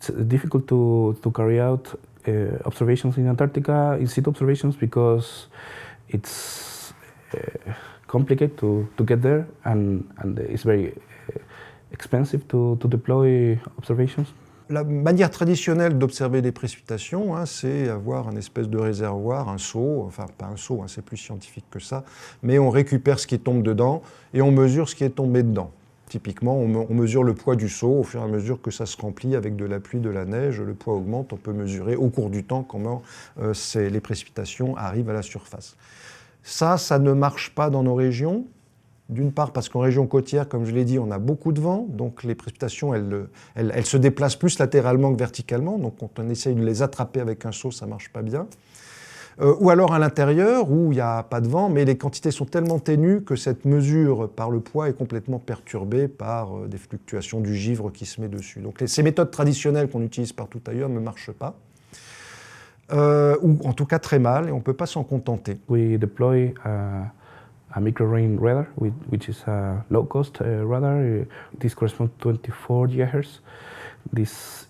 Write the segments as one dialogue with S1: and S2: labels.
S1: It's difficult to carry out observations in Antarctica, in situ observations, because it's complicated to get there, and it's very expensive to deploy observations.
S2: La manière traditionnelle d'observer les précipitations, c'est avoir un espèce de réservoir, un seau, enfin pas un seau, c'est plus scientifique que ça, mais on récupère ce qui tombe dedans et on mesure ce qui est tombé dedans. Typiquement, on mesure le poids du seau au fur et à mesure que ça se remplit avec de la pluie, de la neige, le poids augmente, on peut mesurer au cours du temps comment les précipitations arrivent à la surface. Ça ne marche pas dans nos régions. D'une part parce qu'en région côtière, comme je l'ai dit, on a beaucoup de vent, donc les précipitations, elles se déplacent plus latéralement que verticalement, donc quand on essaye de les attraper avec un seau, ça ne marche pas bien. Ou alors à l'intérieur, où il n'y a pas de vent, mais les quantités sont tellement ténues que cette mesure par le poids est complètement perturbée par des fluctuations du givre qui se met dessus. Donc ces méthodes traditionnelles qu'on utilise partout ailleurs ne marchent pas, ou en tout cas très mal, et on ne peut pas s'en contenter.
S1: We deploy a micro-range radar, which is a low-cost radar. This corresponds to 24 GHz. This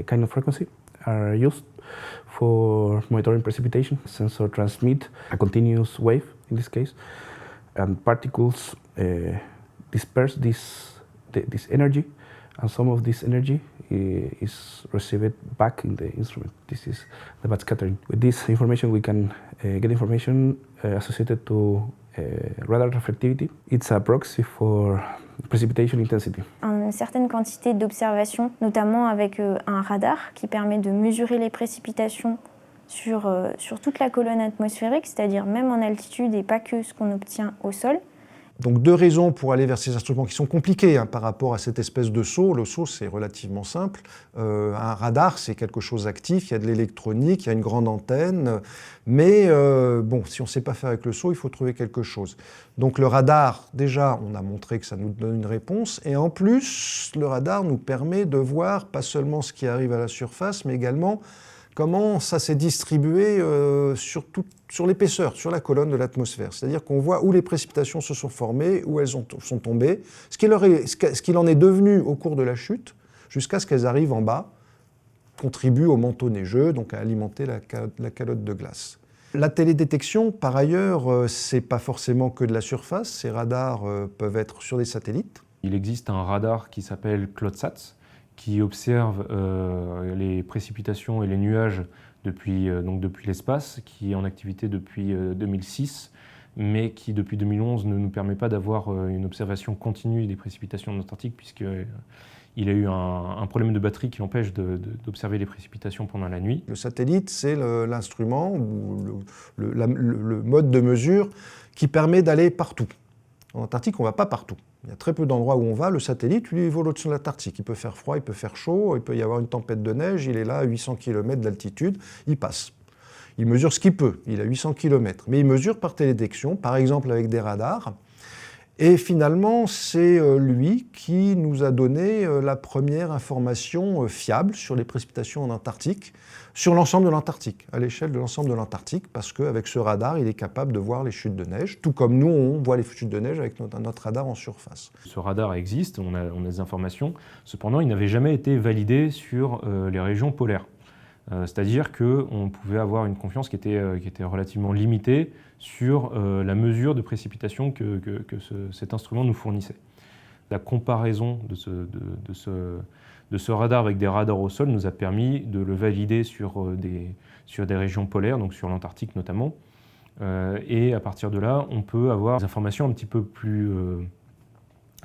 S1: kind of frequency are used for monitoring precipitation. The sensor transmit a continuous wave, in this case, and particles disperse this energy, and some of this energy is received back in the instrument. This is the backscattering. With this information, we can get information associated to radar reflectivity. It's a proxy for precipitation intensity.
S3: Une certaine quantité d'observations, notamment avec un radar qui permet de mesurer les précipitations sur toute la colonne atmosphérique, c'est-à-dire même en altitude et pas que ce qu'on obtient au sol.
S2: Donc deux raisons pour aller vers ces instruments qui sont compliqués par rapport à cette espèce de seau. Le seau, c'est relativement simple. Un radar, c'est quelque chose d'actif, il y a de l'électronique, il y a une grande antenne. Mais bon, si on ne sait pas faire avec le seau, il faut trouver quelque chose. Donc le radar, déjà, on a montré que ça nous donne une réponse. Et en plus, le radar nous permet de voir pas seulement ce qui arrive à la surface, mais également comment ça s'est distribué sur l'épaisseur, sur la colonne de l'atmosphère. C'est-à-dire qu'on voit où les précipitations se sont formées, où elles sont tombées, ce qu'il en est devenu au cours de la chute, jusqu'à ce qu'elles arrivent en bas, contribuent au manteau neigeux, donc à alimenter la calotte de glace. La télédétection, par ailleurs, c'est pas forcément que de la surface. Ces radars peuvent être sur des satellites.
S4: Il existe un radar qui s'appelle CloudSat, qui observe les précipitations et les nuages depuis l'espace, qui est en activité depuis 2006, mais qui depuis 2011 ne nous permet pas d'avoir une observation continue des précipitations en Antarctique, puisqu'il a eu un problème de batterie qui empêche d'observer les précipitations pendant la nuit.
S2: Le satellite, c'est l'instrument ou le mode de mesure qui permet d'aller partout. En Antarctique, on ne va pas partout. Il y a très peu d'endroits où on va. Le satellite, lui, il vole au-dessus de l'Antarctique. Il peut faire froid, il peut faire chaud, il peut y avoir une tempête de neige, il est là à 800 km d'altitude, il passe. Il mesure ce qu'il peut, il a 800 km. Mais il mesure par télédétection, par exemple avec des radars. Et finalement, c'est lui qui nous a donné la première information fiable sur les précipitations en Antarctique, sur l'ensemble de l'Antarctique, à l'échelle de l'ensemble de l'Antarctique, parce qu'avec ce radar, il est capable de voir les chutes de neige, tout comme nous, on voit les chutes de neige avec notre radar en surface.
S4: Ce radar existe, on a des informations, cependant, il n'avait jamais été validé sur les régions polaires. C'est-à-dire qu'on pouvait avoir une confiance qui était relativement limitée sur la mesure de précipitation que cet instrument nous fournissait. La comparaison de ce radar avec des radars au sol nous a permis de le valider sur des régions polaires, donc sur l'Antarctique notamment. Et à partir de là, on peut avoir des informations un petit peu plus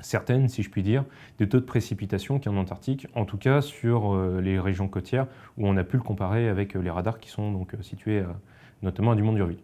S4: certaines, si je puis dire, des taux de précipitation qu'il y a en Antarctique, en tout cas sur les régions côtières où on a pu le comparer avec les radars qui sont donc situés notamment à Dumont-d'Urville.